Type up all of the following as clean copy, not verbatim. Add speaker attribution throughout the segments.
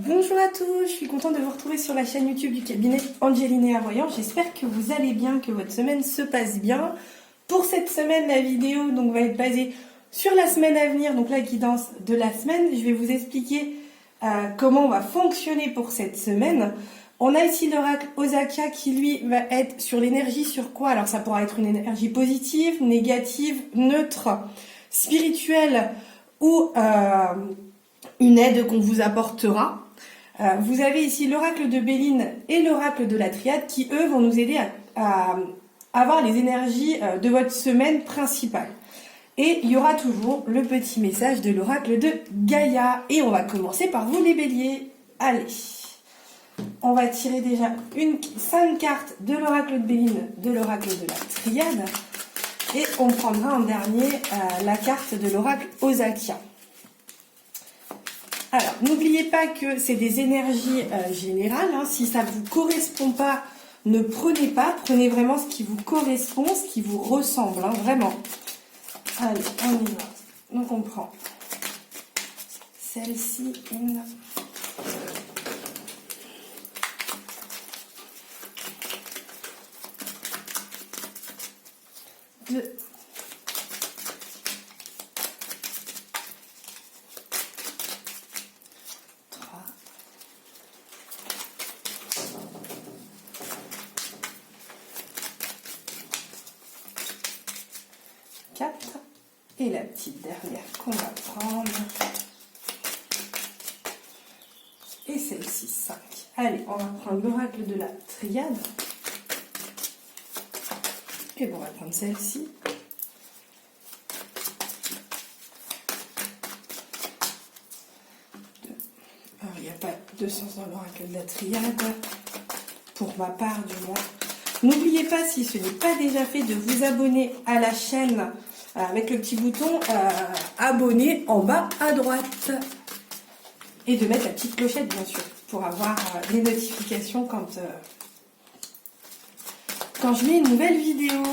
Speaker 1: Bonjour à tous, je suis contente de vous retrouver sur la chaîne YouTube du cabinet Angélinéa Voyant. J'espère que vous allez bien, que votre semaine se passe bien. Pour cette semaine, la vidéo va être basée sur la semaine à venir, donc la guidance de la semaine. Je vais vous expliquer comment on va fonctionner pour cette semaine. On a ici l'oracle Osakia qui lui va être sur l'énergie sur quoi? Alors ça pourra être une énergie positive, négative, neutre, spirituelle ou une aide qu'on vous apportera. Vous avez ici l'oracle de Béline et l'oracle de la Triade qui, eux, vont nous aider à avoir les énergies de votre semaine principale. Et il y aura toujours le petit message de l'oracle de Gaïa. Et on va commencer par vous les béliers. Allez, on va tirer déjà 5 cartes de l'oracle de Béline, de l'oracle de la Triade. Et on prendra en dernier la carte de l'oracle Osakia. Alors, n'oubliez pas que c'est des énergies générales. Si ça ne vous correspond pas, ne prenez pas. Prenez vraiment ce qui vous correspond, ce qui vous ressemble, vraiment. Allez, on y va. Donc, on prend celle-ci, une... 2... 4 et la petite dernière qu'on va prendre et celle-ci 5. Allez, on va prendre l'oracle de la Triade et bon, on va prendre celle-ci. Alors il n'y a pas de sens dans l'oracle de la Triade pour ma part du moins. N'oubliez pas, si ce n'est pas déjà fait, de vous abonner à la chaîne avec le petit bouton abonner en bas à droite. Et de mettre la petite clochette, bien sûr, pour avoir les notifications quand je mets une nouvelle vidéo.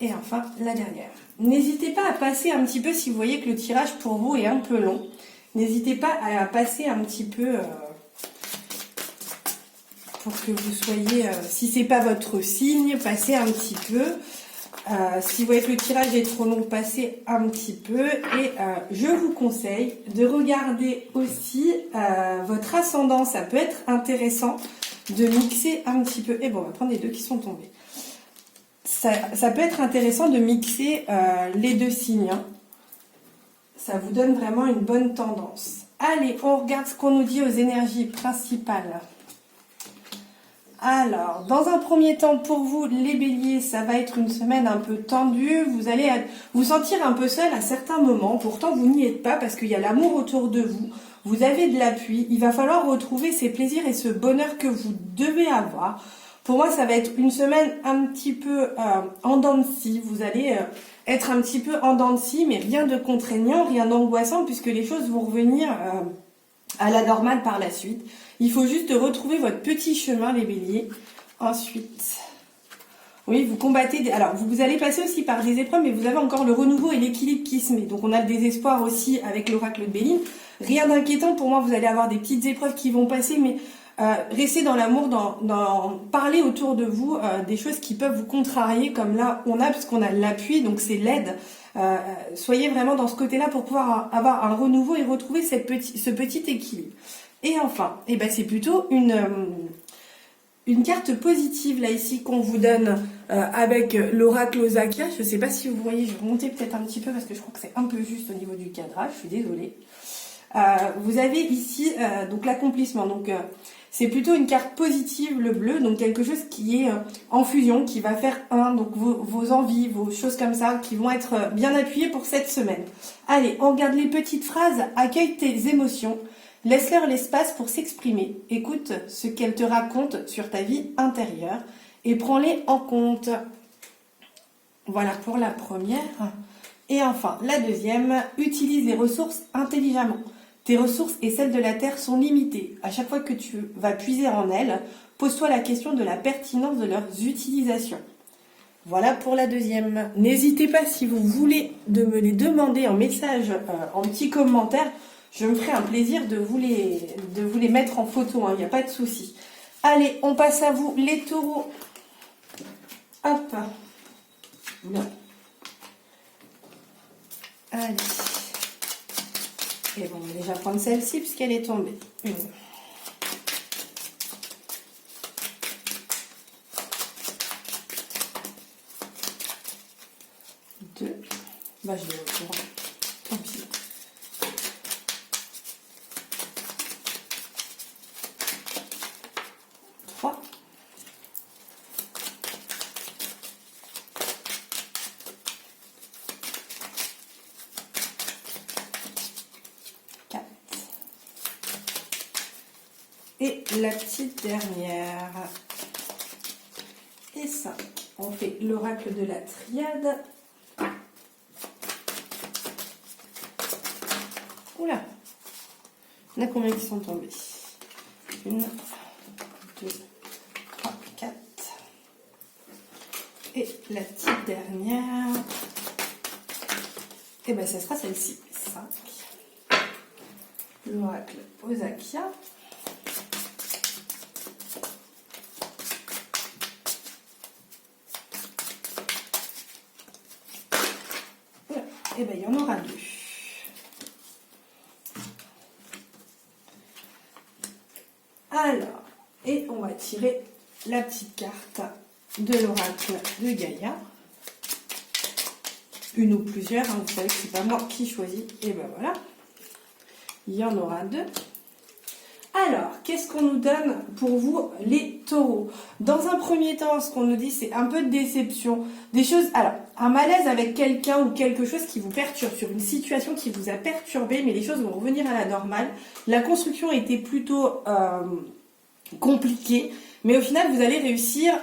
Speaker 1: Et enfin, la dernière. N'hésitez pas à passer un petit peu, si vous voyez que le tirage pour vous est un peu long, n'hésitez pas à passer un petit peu... pour que vous soyez, si c'est pas votre signe, passez un petit peu. Si vous voyez que le tirage est trop long, passez un petit peu. Et je vous conseille de regarder aussi votre ascendant. Ça peut être intéressant de mixer un petit peu. Et bon, on va prendre les deux qui sont tombés. Ça peut être intéressant de mixer les deux signes. Ça vous donne vraiment une bonne tendance. Allez, on regarde ce qu'on nous dit aux énergies principales. Alors, dans un premier temps, pour vous, les béliers, ça va être une semaine un peu tendue. Vous allez vous sentir un peu seul à certains moments. Pourtant, vous n'y êtes pas parce qu'il y a l'amour autour de vous. Vous avez de l'appui. Il va falloir retrouver ces plaisirs et ce bonheur que vous devez avoir. Pour moi, ça va être une semaine un petit peu en dents de scie. Vous allez être un petit peu en dents de scie, mais rien de contraignant, rien d'angoissant, puisque les choses vont revenir à la normale par la suite. Il faut juste retrouver votre petit chemin, les béliers. Ensuite, oui, vous combattez... Alors, vous allez passer aussi par des épreuves, mais vous avez encore le renouveau et l'équilibre qui se met. Donc, on a le désespoir aussi avec l'oracle de Béline. Rien d'inquiétant pour moi, vous allez avoir des petites épreuves qui vont passer, mais restez dans l'amour, parler autour de vous des choses qui peuvent vous contrarier, comme là, parce qu'on a l'appui, donc c'est l'aide. Soyez vraiment dans ce côté-là pour pouvoir avoir un renouveau et retrouver ce petit équilibre. Et enfin, c'est plutôt une carte positive là ici qu'on vous donne avec l'oracle Osakia. Je ne sais pas si vous voyez, je vais remonter peut-être un petit peu parce que je crois que c'est un peu juste au niveau du cadrage, je suis désolée. Vous avez ici donc l'accomplissement. Donc c'est plutôt une carte positive, le bleu, donc quelque chose qui est en fusion, qui va faire donc vos envies, vos choses comme ça, qui vont être bien appuyées pour cette semaine. Allez, on regarde les petites phrases. Accueille tes émotions. Laisse-leur l'espace pour s'exprimer. Écoute ce qu'elles te racontent sur ta vie intérieure et prends-les en compte. Voilà pour la première. Et enfin, la deuxième, utilise les ressources intelligemment. Tes ressources et celles de la Terre sont limitées. À chaque fois que tu vas puiser en elles, pose-toi la question de la pertinence de leurs utilisations. Voilà pour la deuxième. N'hésitez pas, si vous voulez, de me les demander en message, en petit commentaire. Je me ferai un plaisir de vous les mettre en photo, il n'y a pas de souci. Allez, on passe à vous, les taureaux. Hop. Bien. Allez. Et bon, on va déjà prendre celle-ci puisqu'elle est tombée. Une. Deux. Bah, je l'ai au courant. Tant pis. Trois. Quatre. Et la petite dernière. Et 5. On fait l'oracle de la triade. Oula, il y en a combien qui sont tombés? 1, 2, 3, 4. Et la petite dernière, et bien ça sera celle-ci, 5. L'oracle Osakia. Et bien il y en aura 2. Alors, et on va tirer la petite carte de l'oracle de Gaïa. Une ou plusieurs, vous savez que c'est pas moi qui choisis. Et ben voilà, il y en aura 2. Alors, qu'est-ce qu'on nous donne pour vous, les taureaux? Dans un premier temps, ce qu'on nous dit, c'est un peu de déception. Des choses, alors, un malaise avec quelqu'un ou quelque chose qui vous perturbe, sur une situation qui vous a perturbé, mais les choses vont revenir à la normale. La construction était plutôt compliquée, mais au final, vous allez réussir,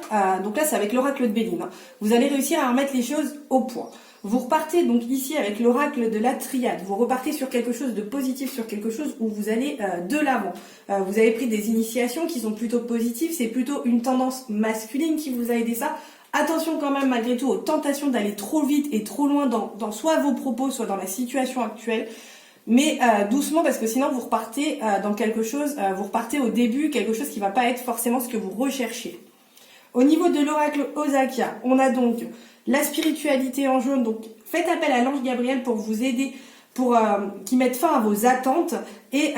Speaker 1: donc là, c'est avec l'oracle de Béline, vous allez réussir à remettre les choses au point. Vous repartez donc ici avec l'oracle de la triade. Vous repartez sur quelque chose de positif, sur quelque chose où vous allez de l'avant. Vous avez pris des initiations qui sont plutôt positives. C'est plutôt une tendance masculine qui vous a aidé ça. Attention quand même malgré tout aux tentations d'aller trop vite et trop loin dans soit vos propos, soit dans la situation actuelle. Mais doucement parce que sinon vous repartez dans quelque chose, vous repartez au début, quelque chose qui ne va pas être forcément ce que vous recherchez. Au niveau de l'oracle Osakia, on a donc la spiritualité en jaune, donc faites appel à l'ange Gabriel pour vous aider, pour qui mette fin à vos attentes. Et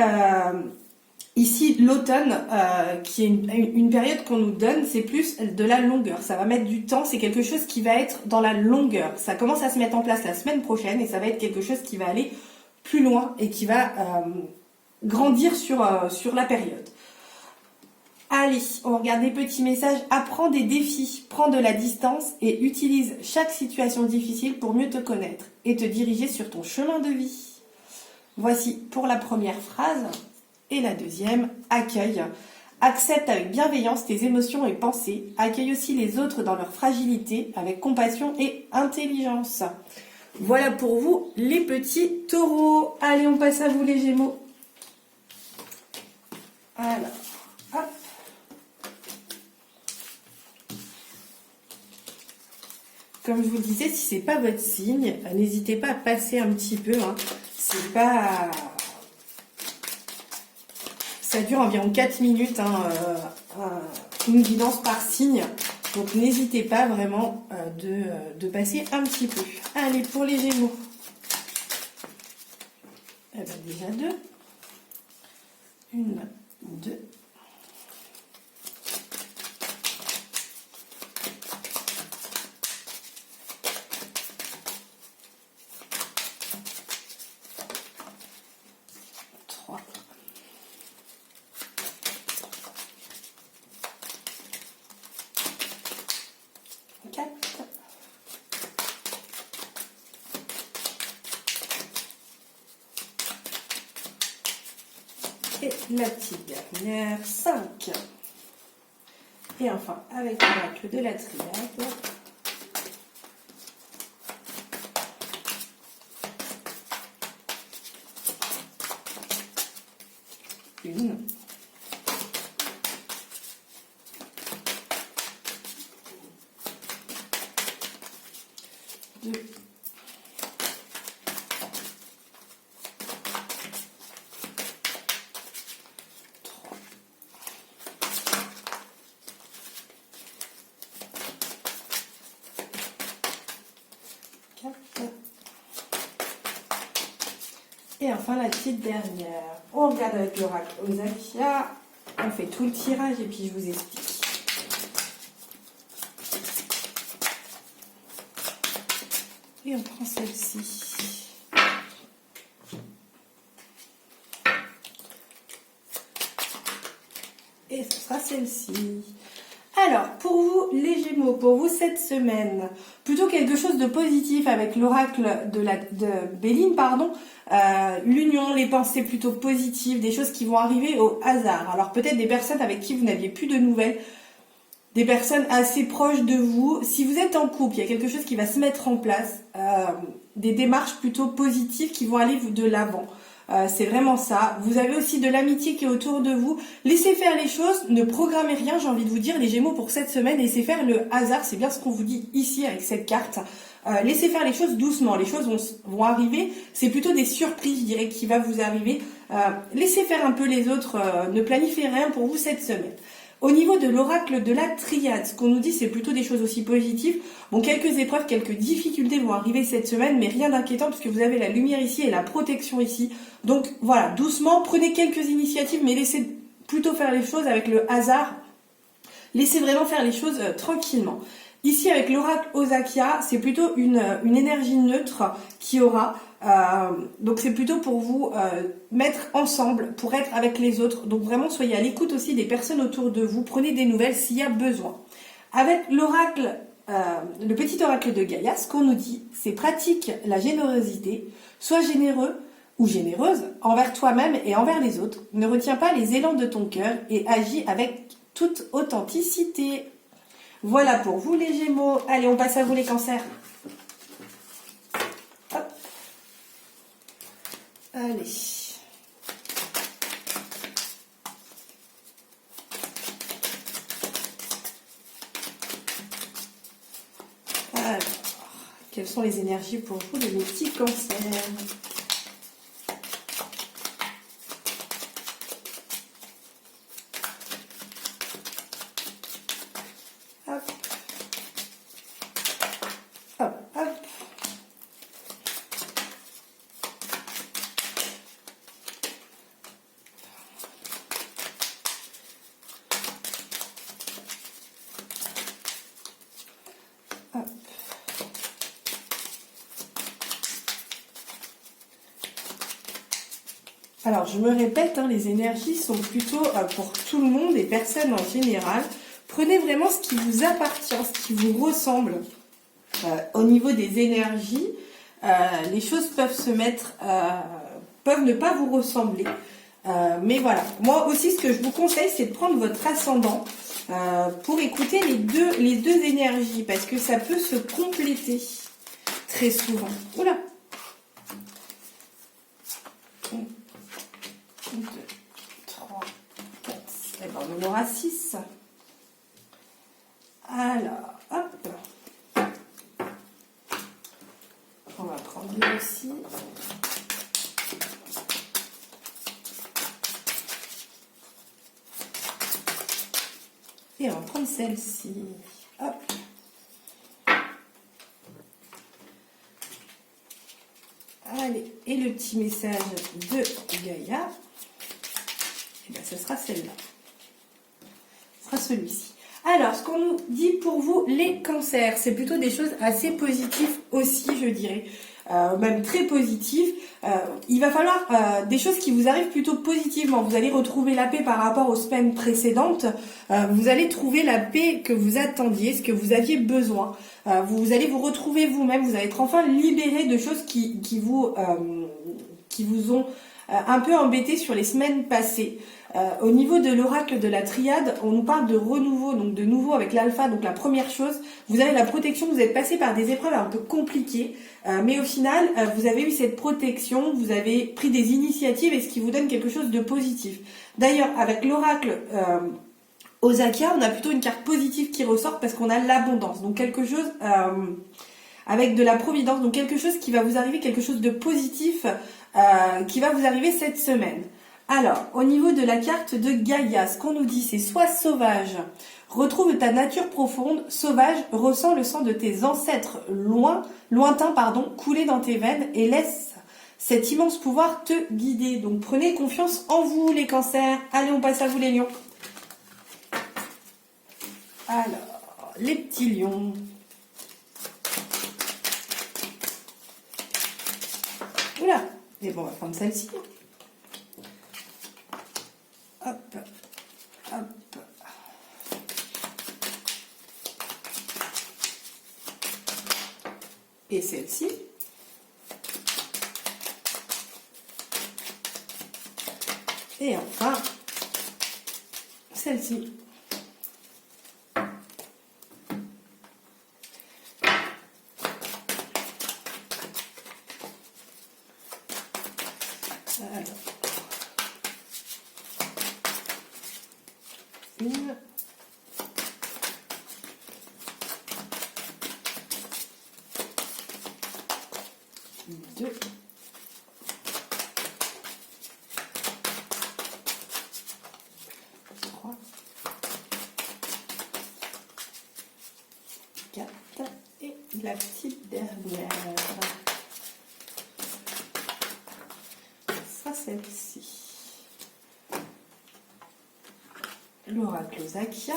Speaker 1: ici, l'automne, qui est une période qu'on nous donne, c'est plus de la longueur. Ça va mettre du temps, c'est quelque chose qui va être dans la longueur. Ça commence à se mettre en place la semaine prochaine et ça va être quelque chose qui va aller plus loin et qui va grandir sur la période. Allez, on regarde des petits messages. Apprends des défis, prends de la distance et utilise chaque situation difficile pour mieux te connaître et te diriger sur ton chemin de vie. Voici pour la première phrase. Et la deuxième, accueille. Accepte avec bienveillance tes émotions et pensées. Accueille aussi les autres dans leur fragilité avec compassion et intelligence. Voilà pour vous les petits taureaux. Allez, on passe à vous les gémeaux. Alors, hop. Comme je vous le disais, si c'est pas votre signe, n'hésitez pas à passer un petit peu. C'est pas... Ça dure environ 4 minutes, une guidance par signe. Donc n'hésitez pas vraiment de passer un petit peu. Allez, pour les Gémeaux. Eh bien, déjà 2. 1, 2. 3. 4. Et la petite dernière, 5. Et enfin, avec l'oracle de la triade. Une. 2. Et enfin la petite dernière. On regarde avec l'oracle Osakia. On fait tout le tirage et puis je vous explique. Et on prend celle-ci. Et ce sera celle-ci. Alors, pour vous, les Gémeaux, pour vous cette semaine, plutôt quelque chose de positif avec l'oracle de Béline, pardon. L'union, les pensées plutôt positives, des choses qui vont arriver au hasard. Alors peut-être des personnes avec qui vous n'aviez plus de nouvelles, des personnes assez proches de vous. Si vous êtes en couple, il y a quelque chose qui va se mettre en place, des démarches plutôt positives qui vont aller de l'avant. C'est vraiment ça. Vous avez aussi de l'amitié qui est autour de vous. Laissez faire les choses, ne programmez rien, j'ai envie de vous dire, les Gémeaux, pour cette semaine. Laissez faire le hasard, c'est bien ce qu'on vous dit ici avec cette carte. Laissez faire les choses doucement, les choses vont arriver. C'est plutôt des surprises, je dirais, qui va vous arriver. Laissez faire un peu les autres, ne planifiez rien pour vous cette semaine. Au niveau de l'oracle de la triade, ce qu'on nous dit, c'est plutôt des choses aussi positives. Bon, quelques épreuves, quelques difficultés vont arriver cette semaine, mais rien d'inquiétant puisque vous avez la lumière ici et la protection ici. Donc voilà, doucement, prenez quelques initiatives, mais laissez plutôt faire les choses avec le hasard. Laissez vraiment faire les choses tranquillement. Ici, avec l'oracle Osakia, c'est plutôt une énergie neutre qui aura. Donc c'est plutôt pour vous mettre ensemble, pour être avec les autres. Donc vraiment, soyez à l'écoute aussi des personnes autour de vous. Prenez des nouvelles s'il y a besoin. Avec l'oracle, le petit oracle de Gaïa, ce qu'on nous dit, c'est pratique la générosité. Sois généreux ou généreuse envers toi-même et envers les autres. Ne retiens pas les élans de ton cœur et agis avec toute authenticité. Voilà pour vous les Gémeaux. Allez, on passe à vous les Cancers. Hop. Allez. Alors, quelles sont les énergies pour vous les petits Cancers? Alors, je me répète, hein, les énergies sont plutôt pour tout le monde et personne en général. Prenez vraiment ce qui vous appartient, ce qui vous ressemble. Au niveau des énergies, les choses peuvent se mettre, peuvent ne pas vous ressembler. Mais voilà, moi aussi, ce que je vous conseille, c'est de prendre votre ascendant pour écouter les deux énergies, parce que ça peut se compléter très souvent. Oula! 1, 2, 3, 4, et ben on en aura 6. Alors, hop. On va prendre lui aussi. Et on va prendre celle-ci. Hop. Allez, et le petit message de Gaïa, et bien ce sera celle-là. Ce sera celui-ci. Alors, ce qu'on nous dit pour vous, les Cancers, c'est plutôt des choses assez positives aussi, je dirais. Même très positives. Il va falloir des choses qui vous arrivent plutôt positivement. Vous allez retrouver la paix par rapport aux semaines précédentes. Vous allez trouver la paix que vous attendiez, ce que vous aviez besoin. Vous allez vous retrouver vous-même. Vous allez être enfin libéré de choses qui vous ont un peu embêté sur les semaines passées. Au niveau de l'oracle de la triade, on nous parle de renouveau, donc de nouveau avec l'alpha. Donc la première chose, vous avez la protection, vous êtes passé par des épreuves un peu compliquées, mais au final, vous avez eu cette protection, vous avez pris des initiatives et ce qui vous donne quelque chose de positif. D'ailleurs, avec l'oracle Osakia, on a plutôt une carte positive qui ressort parce qu'on a l'abondance. Donc quelque chose avec de la providence, donc quelque chose qui va vous arriver, quelque chose de positif qui va vous arriver cette semaine. Alors, au niveau de la carte de Gaïa, ce qu'on nous dit, c'est sois sauvage, retrouve ta nature profonde, sauvage, ressens le sang de tes ancêtres lointains, couler dans tes veines et laisse cet immense pouvoir te guider. Donc prenez confiance en vous les cancers. Allez, on passe à vous les lions. Alors, les petits lions. Oula, mais bon, on va prendre celle-ci. Hop, hop. Et celle-ci. Et enfin, celle-ci. Alors, une, deux, trois, quatre et la petite dernière. Celle-ci. L'oracle Zakia.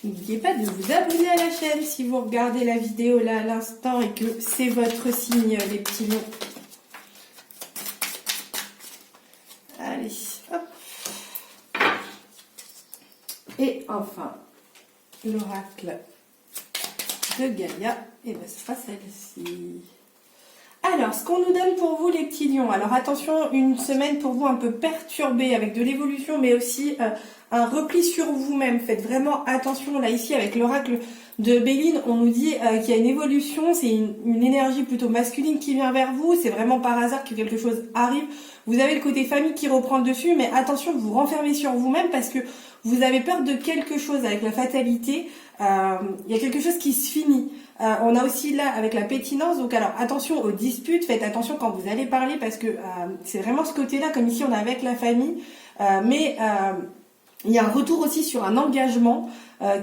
Speaker 1: N'oubliez pas de vous abonner à la chaîne si vous regardez la vidéo là à l'instant et que c'est votre signe, les petits lions. Allez, hop. Et enfin, l'oracle de Gaïa. Et bien, ce sera celle-ci. Alors, ce qu'on nous donne pour vous les petits lions. Alors attention, une semaine pour vous un peu perturbée avec de l'évolution, mais aussi un repli sur vous-même. Faites vraiment attention. Là, ici, avec l'oracle de Béline, on nous dit qu'il y a une évolution. C'est une énergie plutôt masculine qui vient vers vous. C'est vraiment par hasard que quelque chose arrive. Vous avez le côté famille qui reprend le dessus, mais attention, vous renfermez sur vous-même parce que vous avez peur de quelque chose avec la fatalité. Il y a quelque chose qui se finit. On a aussi là avec la pétinence, donc alors attention aux disputes, faites attention quand vous allez parler parce que c'est vraiment ce côté-là, comme ici on a avec la famille, mais il y a un retour aussi sur un engagement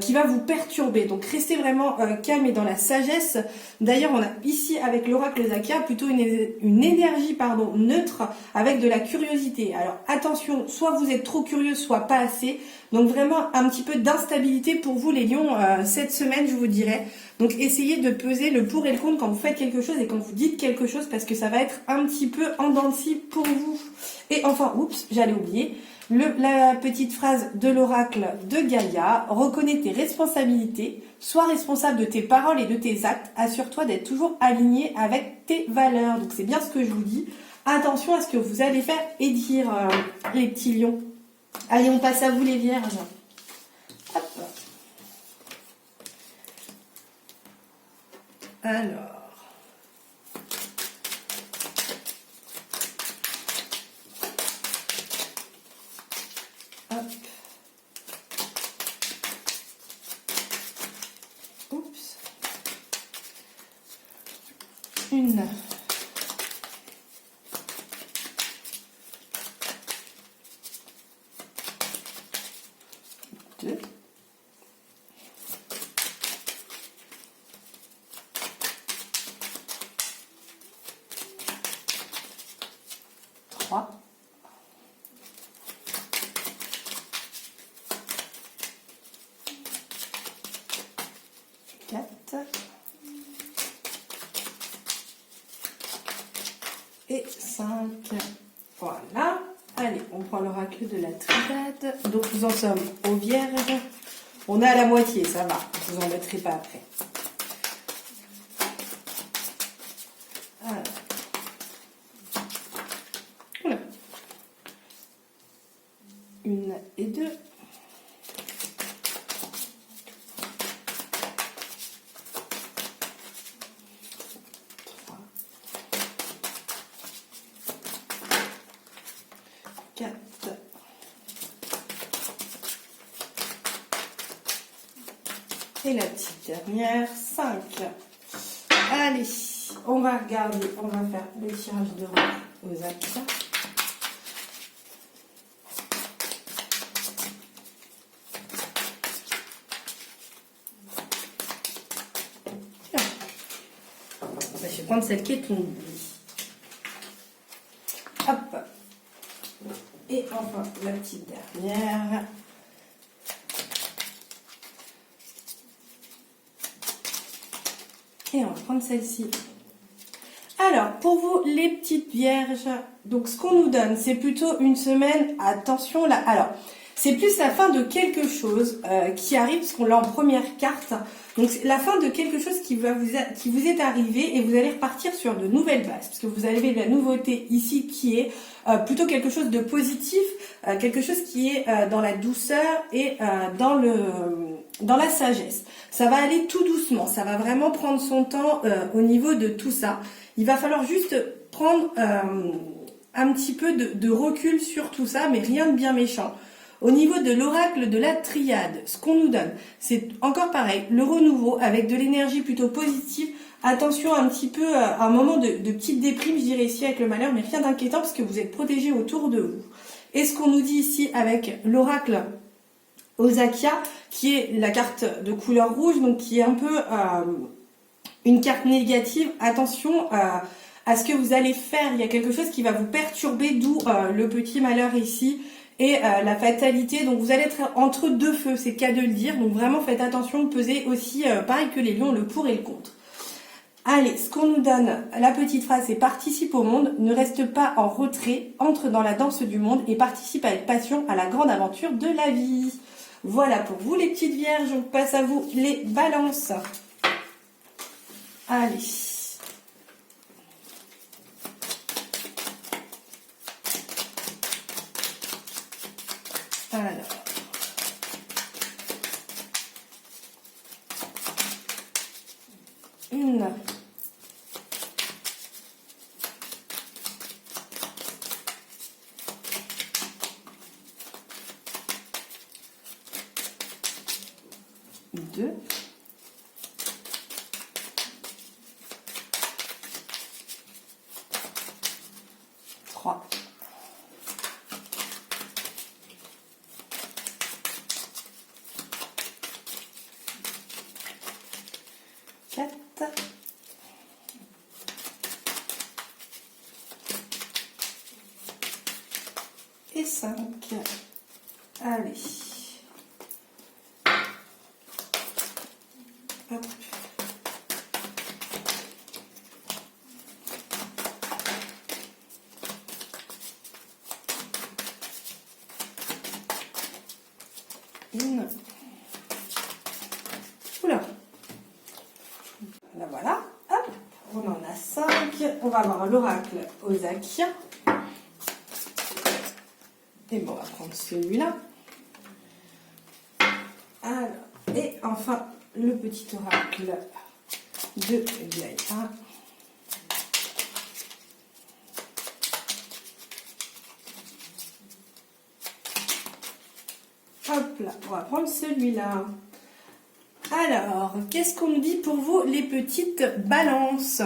Speaker 1: qui va vous perturber, donc restez vraiment calme et dans la sagesse. D'ailleurs on a ici avec l'oracle Zakia plutôt une énergie neutre avec de la curiosité. Alors attention, soit vous êtes trop curieux, soit pas assez, donc vraiment un petit peu d'instabilité pour vous les lions cette semaine je vous dirais. Donc essayez de peser le pour et le contre quand vous faites quelque chose et quand vous dites quelque chose parce que ça va être un petit peu en dents de scie pour vous. Et enfin, oups, j'allais oublier, la petite phrase de l'oracle de Gaïa, reconnais tes responsabilités, sois responsable de tes paroles et de tes actes, assure-toi d'être toujours aligné avec tes valeurs. Donc c'est bien ce que je vous dis. Attention à ce que vous allez faire et dire, les petits lions. Allez, on passe à vous les vierges. Hop. Alors, hop, oups, une, deux, trois, quatre et 5. Voilà. Allez, on prend l'oracle de la triade. Donc nous en sommes aux vierges. On est à la moitié, ça va. Je vous en mettrai pas après. Alors. Voilà. Une et deux. Trois. Quatre. Et la petite dernière, 5. Allez, on va regarder, on va faire le tirage de rang aux actions. Je vais prendre celle qui est tombée. Et enfin, la petite dernière. Et on va prendre celle-ci. Alors, pour vous, les petites vierges, donc ce qu'on nous donne, c'est plutôt une semaine, attention là, alors, c'est plus la fin de quelque chose qui arrive, parce qu'on l'a en première carte, donc c'est la fin de quelque chose qui vous est arrivé, et vous allez repartir sur de nouvelles bases, parce que vous avez de la nouveauté ici qui est plutôt quelque chose de positif, quelque chose qui est dans la douceur et dans la sagesse. Ça va aller tout doucement, ça va vraiment prendre son temps au niveau de tout ça. Il va falloir juste prendre un petit peu de recul sur tout ça, mais rien de bien méchant. Au niveau de l'oracle de la triade, ce qu'on nous donne, c'est encore pareil, le renouveau avec de l'énergie plutôt positive. Attention un petit peu à un moment de petite déprime, je dirais ici avec le malheur, mais rien d'inquiétant parce que vous êtes protégé autour de vous. Et ce qu'on nous dit ici avec l'oracle Osakia, qui est la carte de couleur rouge, donc qui est un peu une carte négative. Attention à ce que vous allez faire, il y a quelque chose qui va vous perturber, d'où le petit malheur ici et la fatalité. Donc vous allez être entre deux feux, c'est le cas de le dire, donc vraiment faites attention, pesez aussi pareil que les lions, le pour et le contre. Allez, ce qu'on nous donne, la petite phrase, c'est participe au monde, ne reste pas en retrait, entre dans la danse du monde et participe avec passion à la grande aventure de la vie. Voilà pour vous les petites vierges, on passe à vous les balances. Allez. Alors. Une. Deux. 3. 4. Et 5. Allez. Hop. Une. Oula. Là, voilà. Hop. On en a 5. On va avoir l'oracle Osakia. Et bon, on va prendre celui-là. Alors, et enfin, le petit oracle de Gaïa. Hop là, on va prendre celui-là. Alors, qu'est-ce qu'on nous dit pour vous, les petites balances?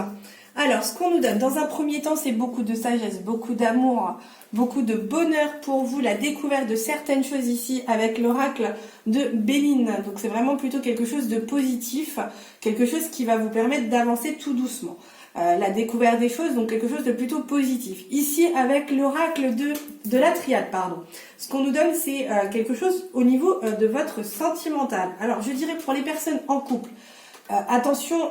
Speaker 1: Alors, ce qu'on nous donne, dans un premier temps, c'est beaucoup de sagesse, beaucoup d'amour, beaucoup de bonheur pour vous, la découverte de certaines choses ici avec l'oracle de Béline. Donc, c'est vraiment plutôt quelque chose de positif, quelque chose qui va vous permettre d'avancer tout doucement. La découverte des choses, donc quelque chose de plutôt positif. Ici, avec l'oracle de la triade, pardon. Ce qu'on nous donne, c'est quelque chose au niveau de votre sentimental. Alors, je dirais pour les personnes en couple, attention,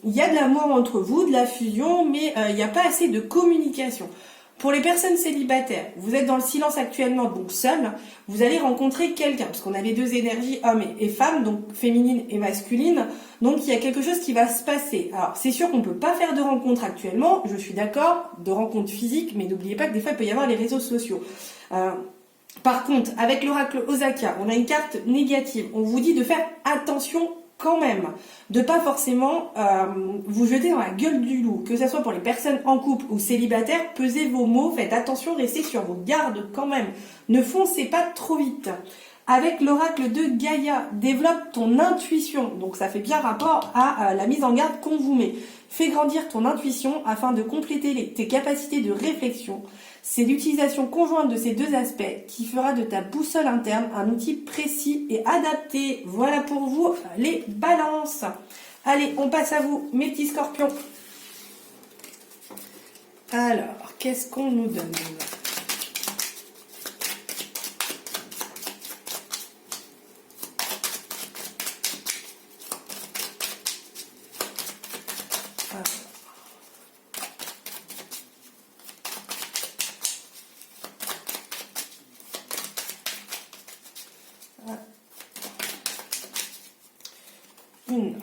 Speaker 1: il y a de l'amour entre vous, de la fusion, mais il n'y a pas assez de communication. Pour les personnes célibataires, vous êtes dans le silence actuellement, donc seul, vous allez rencontrer quelqu'un, parce qu'on a les deux énergies, hommes et femmes, donc féminine et masculine, donc il y a quelque chose qui va se passer. Alors c'est sûr qu'on ne peut pas faire de rencontres actuellement, je suis d'accord, de rencontres physiques, mais n'oubliez pas que des fois il peut y avoir les réseaux sociaux. Par contre, avec l'oracle Osakia, on a une carte négative, on vous dit de faire attention quand même, de pas forcément vous jeter dans la gueule du loup, que ce soit pour les personnes en couple ou célibataires, pesez vos mots, faites attention, restez sur vos gardes quand même, ne foncez pas trop vite. Avec l'oracle de Gaïa, développe ton intuition, donc ça fait bien rapport à la mise en garde qu'on vous met. Fais grandir ton intuition afin de compléter tes capacités de réflexion. C'est l'utilisation conjointe de ces deux aspects qui fera de ta boussole interne un outil précis et adapté. Voilà pour vous les balances. Allez, on passe à vous, mes petits scorpions. Alors, qu'est-ce qu'on nous donne? Une.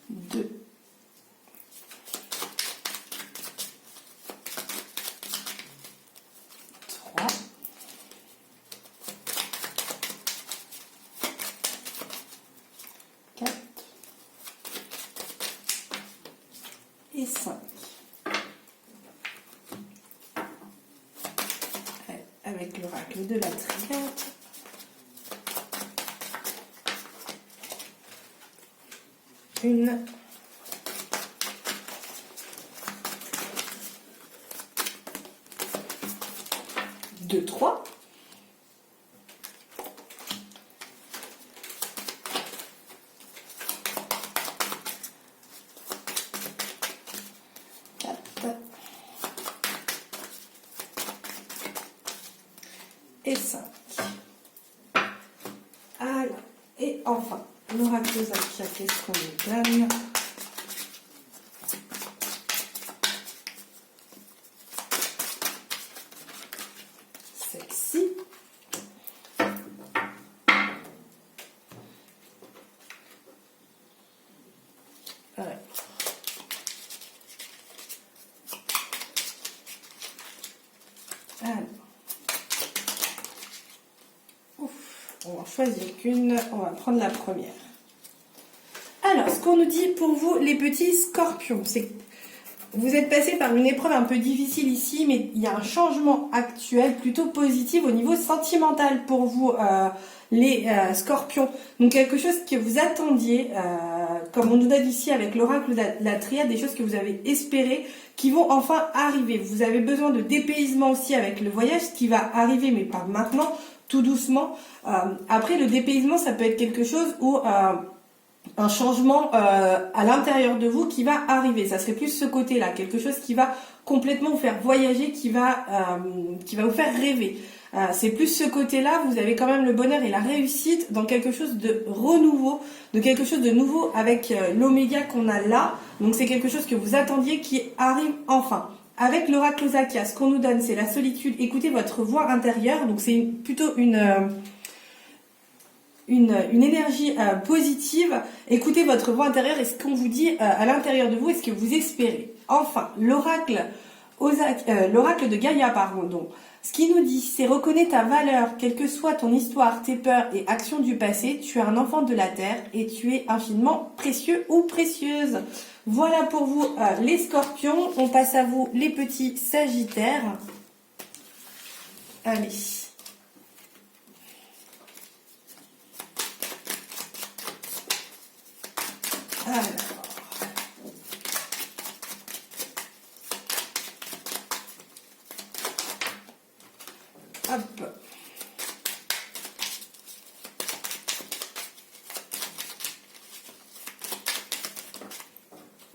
Speaker 1: Deux. Trois. Quatre. Et 5. Avec l'oracle de la triade. Une. Deux, trois. Et 5. Alors, et enfin, l'oracle Zakia, qu'est-ce qu'on nous donne? Celle-ci. Ouais. Alors. On va choisir qu'une, on va prendre la première. Alors, ce qu'on nous dit pour vous, les petits scorpions, c'est que vous êtes passé par une épreuve un peu difficile ici, mais il y a un changement actuel plutôt positif au niveau sentimental pour vous, les scorpions. Donc quelque chose que vous attendiez, comme on nous donne ici avec l'oracle de la triade, des choses que vous avez espérées, qui vont enfin arriver. Vous avez besoin de dépaysement aussi avec le voyage, ce qui va arriver, mais pas maintenant, tout doucement. Après, le dépaysement, ça peut être quelque chose où un changement à l'intérieur de vous qui va arriver. Ça serait plus ce côté-là, quelque chose qui va complètement vous faire voyager, qui va vous faire rêver. C'est plus ce côté-là, vous avez quand même le bonheur et la réussite dans quelque chose de renouveau, de quelque chose de nouveau avec l'oméga qu'on a là. Donc c'est quelque chose que vous attendiez qui arrive enfin. Avec l'oracle Zakia, ce qu'on nous donne, c'est la solitude. Écoutez votre voix intérieure. Donc c'est plutôt une énergie positive. Écoutez votre voix intérieure et ce qu'on vous dit à l'intérieur de vous et ce que vous espérez. Enfin, l'oracle de Gaïa, pardon. Donc, ce qui nous dit, c'est reconnais ta valeur, quelle que soit ton histoire, tes peurs et actions du passé. Tu es un enfant de la terre et tu es infiniment précieux ou précieuse. Voilà pour vous les scorpions. On passe à vous les petits sagittaires. Allez. Alors. Hop.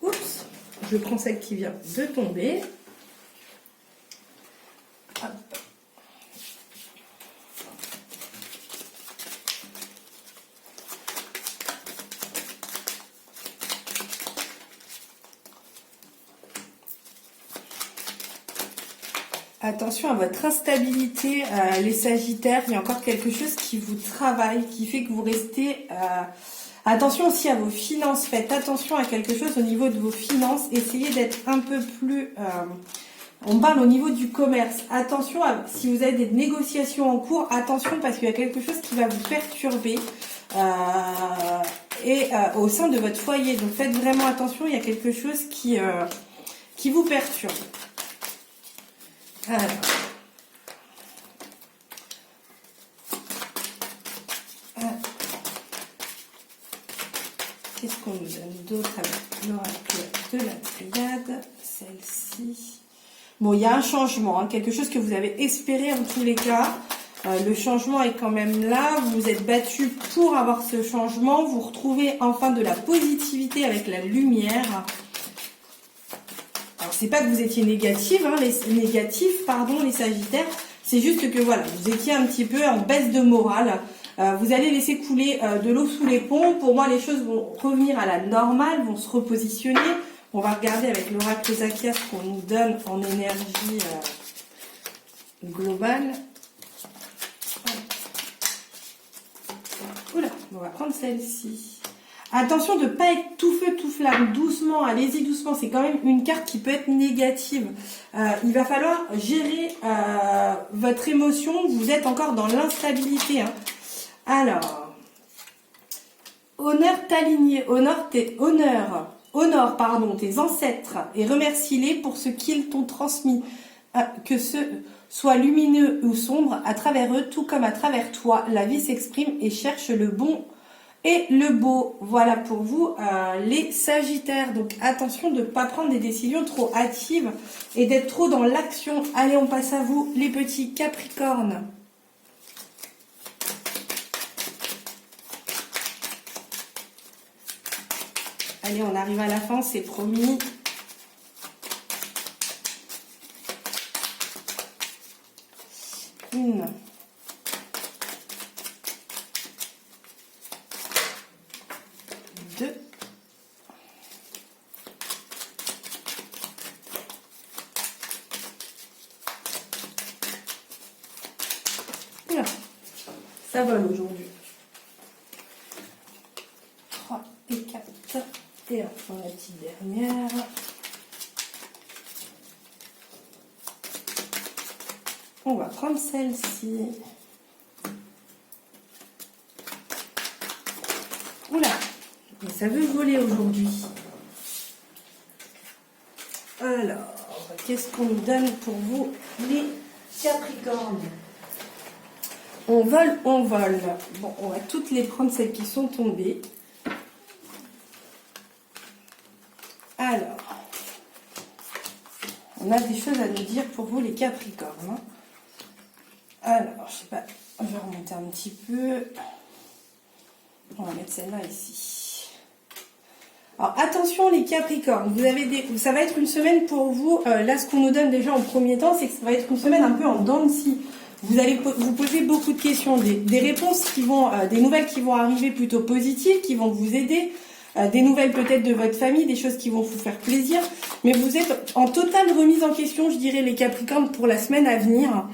Speaker 1: Oups. Je prends celle qui vient de tomber. Hop. Attention à votre instabilité, les sagittaires, il y a encore quelque chose qui vous travaille, qui fait que vous restez... Attention aussi à vos finances, faites attention à quelque chose au niveau de vos finances, essayez d'être un peu plus... on parle au niveau du commerce, attention si vous avez des négociations en cours, attention parce qu'il y a quelque chose qui va vous perturber au sein de votre foyer, donc faites vraiment attention, il y a quelque chose qui vous perturbe. Alors, qu'est-ce qu'on nous donne d'autre avec l'oracle de la triade? Celle-ci. Bon, il y a un changement, hein, quelque chose que vous avez espéré en tous les cas. Le changement est quand même là. Vous vous êtes battu pour avoir ce changement. Vous retrouvez enfin de la positivité avec la lumière. Alors, c'est pas que vous étiez négatifs, les sagittaires. C'est juste que voilà, vous étiez un petit peu en baisse de morale. Vous allez laisser couler de l'eau sous les ponts. Pour moi, les choses vont revenir à la normale, vont se repositionner. On va regarder avec l'oracle Zakia ce qu'on nous donne en énergie globale. Oula, on va prendre celle-ci. Attention de ne pas être tout feu, tout flamme. Doucement, allez-y doucement. C'est quand même une carte qui peut être négative. Il va falloir gérer votre émotion. Vous êtes encore dans l'instabilité. Hein. Alors, honore tes ancêtres et remercie-les pour ce qu'ils t'ont transmis. Que ce soit lumineux ou sombre, à travers eux, tout comme à travers toi, la vie s'exprime et cherche le bon et le beau. Voilà pour vous les Sagittaires. Donc attention de ne pas prendre des décisions trop hâtives et d'être trop dans l'action. Allez, on passe à vous les petits Capricornes. Allez, on arrive à la fin, c'est promis. Une. Deux. Oula, ça vole aujourd'hui. 3 et 4. Et enfin la petite dernière. On va prendre celle-ci. Oula, et ça veut voler aujourd'hui. Alors, qu'est-ce qu'on nous donne pour vous, les Capricornes? On vole, on vole. Bon, on va toutes les prendre, celles qui sont tombées. Alors, on a des choses à nous dire pour vous, les Capricornes. Alors, je sais pas, je vais remonter un petit peu. On va mettre celle-là ici. Alors, attention les Capricornes, ça va être une semaine pour vous. Là, ce qu'on nous donne déjà en premier temps, c'est que ça va être une semaine un peu en dents de scie. Vous allez vous poser beaucoup de questions, des réponses des nouvelles qui vont arriver plutôt positives, qui vont vous aider. Des nouvelles peut-être de votre famille, des choses qui vont vous faire plaisir. Mais vous êtes en totale remise en question, je dirais, les Capricornes, pour la semaine à venir.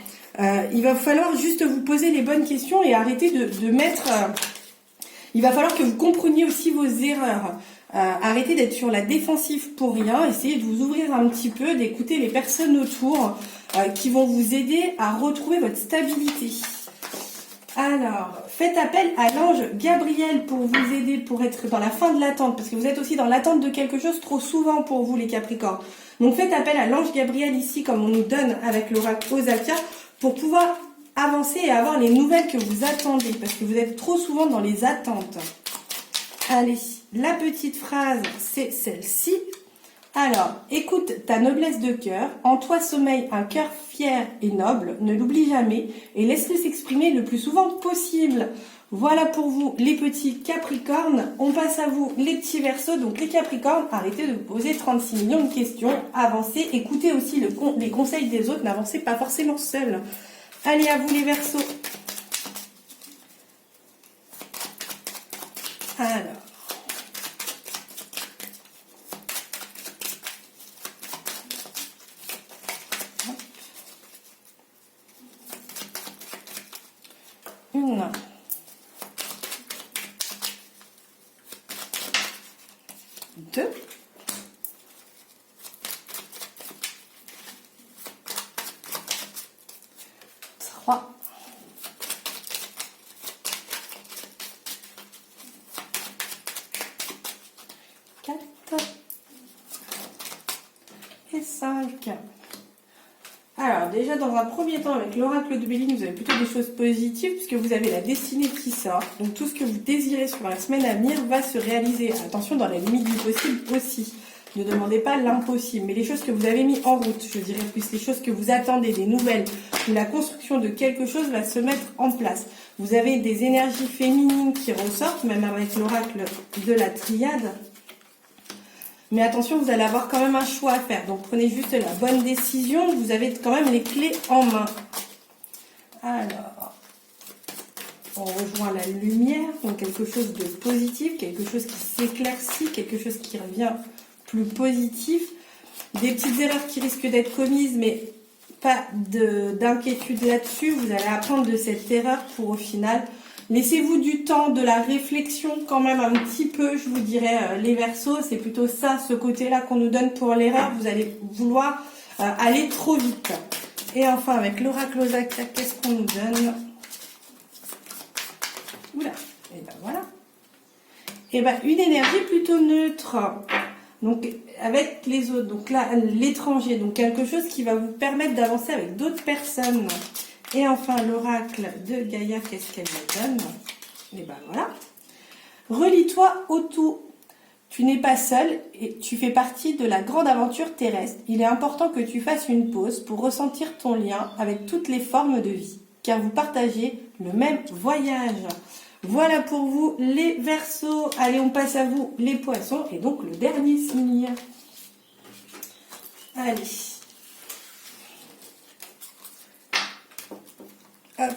Speaker 1: Il va falloir juste vous poser les bonnes questions et arrêter de mettre... il va falloir que vous compreniez aussi vos erreurs. Arrêtez d'être sur la défensive pour rien. Essayez de vous ouvrir un petit peu, d'écouter les personnes autour qui vont vous aider à retrouver votre stabilité. Alors, faites appel à l'ange Gabriel pour vous aider, pour être dans la fin de l'attente, parce que vous êtes aussi dans l'attente de quelque chose trop souvent pour vous les Capricornes. Donc faites appel à l'ange Gabriel ici, comme on nous donne avec l'oracle Zakia, pour pouvoir avancer et avoir les nouvelles que vous attendez, parce que vous êtes trop souvent dans les attentes. Allez, la petite phrase, c'est celle-ci. Alors, écoute ta noblesse de cœur, en toi sommeille un cœur fier et noble, ne l'oublie jamais et laisse-le s'exprimer le plus souvent possible. Voilà pour vous les petits Capricornes. On passe à vous les petits Verseaux. Donc les Capricornes, arrêtez de vous poser 36 millions de questions, avancez, écoutez aussi les conseils des autres, n'avancez pas forcément seul. Allez, à vous les Verseaux. Alors. Une. Deux. Trois. Quatre. Et 5. Alors, déjà, dans un premier temps, avec l'oracle de Béline, vous avez plutôt des choses positives, puisque vous avez la destinée qui sort. Donc, tout ce que vous désirez sur la semaine à venir va se réaliser. Attention, dans la limite du possible aussi. Ne demandez pas l'impossible, mais les choses que vous avez mis en route, je dirais plus les choses que vous attendez, des nouvelles, ou la construction de quelque chose va se mettre en place. Vous avez des énergies féminines qui ressortent, même avec l'oracle de la triade. Mais attention, vous allez avoir quand même un choix à faire. Donc, prenez juste la bonne décision. Vous avez quand même les clés en main. Alors, on rejoint la lumière, donc quelque chose de positif, quelque chose qui s'éclaircit, quelque chose qui revient plus positif. Des petites erreurs qui risquent d'être commises, mais pas d'inquiétude là-dessus. Vous allez apprendre de cette erreur pour au final, laissez-vous du temps, de la réflexion quand même un petit peu, je vous dirais, les Verseaux, c'est plutôt ça, ce côté-là qu'on nous donne pour l'erreur. Vous allez vouloir aller trop vite. Et enfin, avec l'oracle aux Akia, qu'est-ce qu'on nous donne? Oula, et ben voilà. Et ben une énergie plutôt neutre. Donc avec les autres, donc là l'étranger, donc quelque chose qui va vous permettre d'avancer avec d'autres personnes. Et enfin l'oracle de Gaïa, qu'est-ce qu'elle me donne? Et ben voilà. Relie-toi autour. Tu n'es pas seul et tu fais partie de la grande aventure terrestre. Il est important que tu fasses une pause pour ressentir ton lien avec toutes les formes de vie, car vous partagez le même voyage. Voilà pour vous les Verseaux. Allez, on passe à vous les Poissons et donc le dernier signe. Allez. Hop.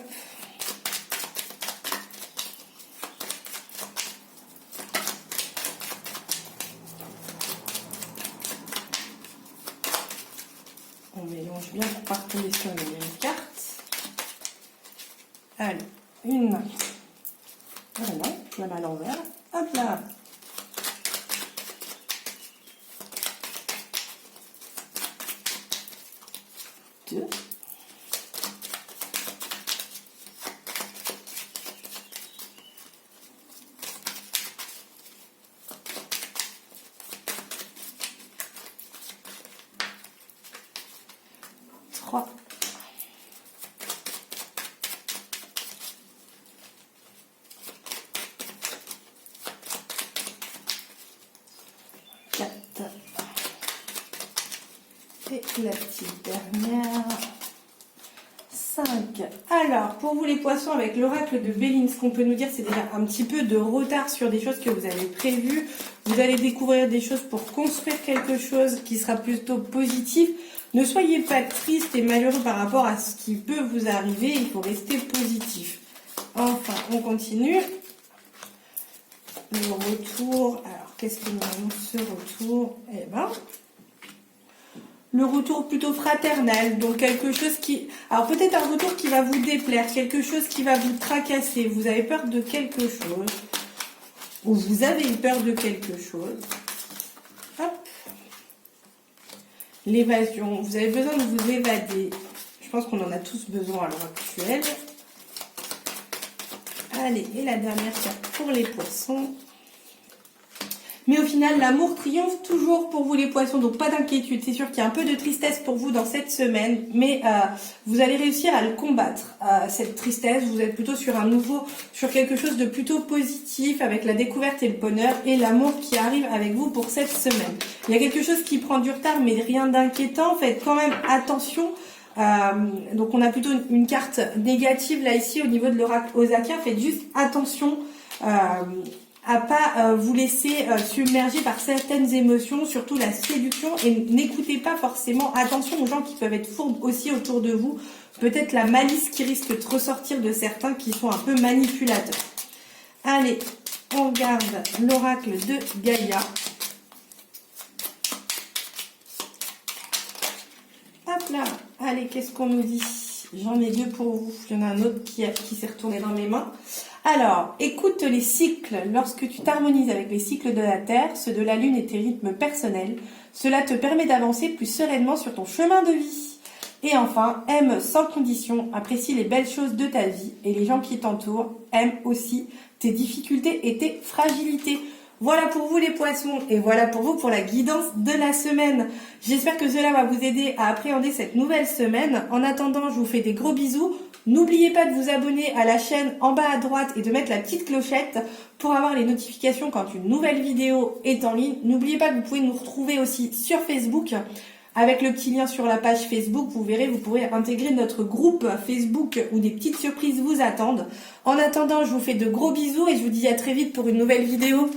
Speaker 1: On mélange bien pour pas retomber sur la même carte. Allez, une. Voilà, je la mets à l'envers. Hop là. Deux. Trois. 4. Et la petite dernière. 5. Alors, pour vous les Poissons, avec l'oracle de Béline, ce qu'on peut nous dire, c'est déjà un petit peu de retard sur des choses que vous avez prévues. Vous allez découvrir des choses pour construire quelque chose qui sera plutôt positif. Ne soyez pas triste et malheureux par rapport à ce qui peut vous arriver. Il faut rester positif. Enfin, on continue. Le retour. Alors, qu'est-ce que nous avons ce retour? Eh ben, le retour plutôt fraternel. Donc, quelque chose qui... Alors, peut-être un retour qui va vous déplaire. Quelque chose qui va vous tracasser. Vous avez peur de quelque chose. Ou vous avez eu peur de quelque chose. Hop. L'évasion. Vous avez besoin de vous évader. Je pense qu'on en a tous besoin à l'heure actuelle. Allez, et la dernière carte pour les Poissons. Mais au final, l'amour triomphe toujours pour vous les Poissons, donc pas d'inquiétude. C'est sûr qu'il y a un peu de tristesse pour vous dans cette semaine, mais vous allez réussir à le combattre, cette tristesse. Vous êtes plutôt sur sur quelque chose de plutôt positif, avec la découverte et le bonheur, et l'amour qui arrive avec vous pour cette semaine. Il y a quelque chose qui prend du retard, mais rien d'inquiétant. Faites quand même attention. Donc on a plutôt une carte négative là ici au niveau de l'oracle aux Akia. Faites juste attention à pas vous laisser submerger par certaines émotions, surtout la séduction, et n'écoutez pas forcément, attention aux gens qui peuvent être fourbes aussi autour de vous, peut-être la malice qui risque de ressortir de certains qui sont un peu manipulateurs. Allez, on regarde l'oracle de Gaïa. Hop là, allez, qu'est-ce qu'on nous dit? J'en ai 2 pour vous, il y en a un autre qui s'est retourné dans mes mains. Alors, écoute les cycles. Lorsque tu t'harmonises avec les cycles de la Terre, ceux de la Lune et tes rythmes personnels, cela te permet d'avancer plus sereinement sur ton chemin de vie. Et enfin, aime sans condition, apprécie les belles choses de ta vie et les gens qui t'entourent aiment aussi tes difficultés et tes fragilités. Voilà pour vous les Poissons et voilà pour vous pour la guidance de la semaine. J'espère que cela va vous aider à appréhender cette nouvelle semaine. En attendant, je vous fais des gros bisous. N'oubliez pas de vous abonner à la chaîne en bas à droite et de mettre la petite clochette pour avoir les notifications quand une nouvelle vidéo est en ligne. N'oubliez pas que vous pouvez nous retrouver aussi sur Facebook avec le petit lien sur la page Facebook. Vous verrez, vous pourrez intégrer notre groupe Facebook où des petites surprises vous attendent. En attendant, je vous fais de gros bisous et je vous dis à très vite pour une nouvelle vidéo.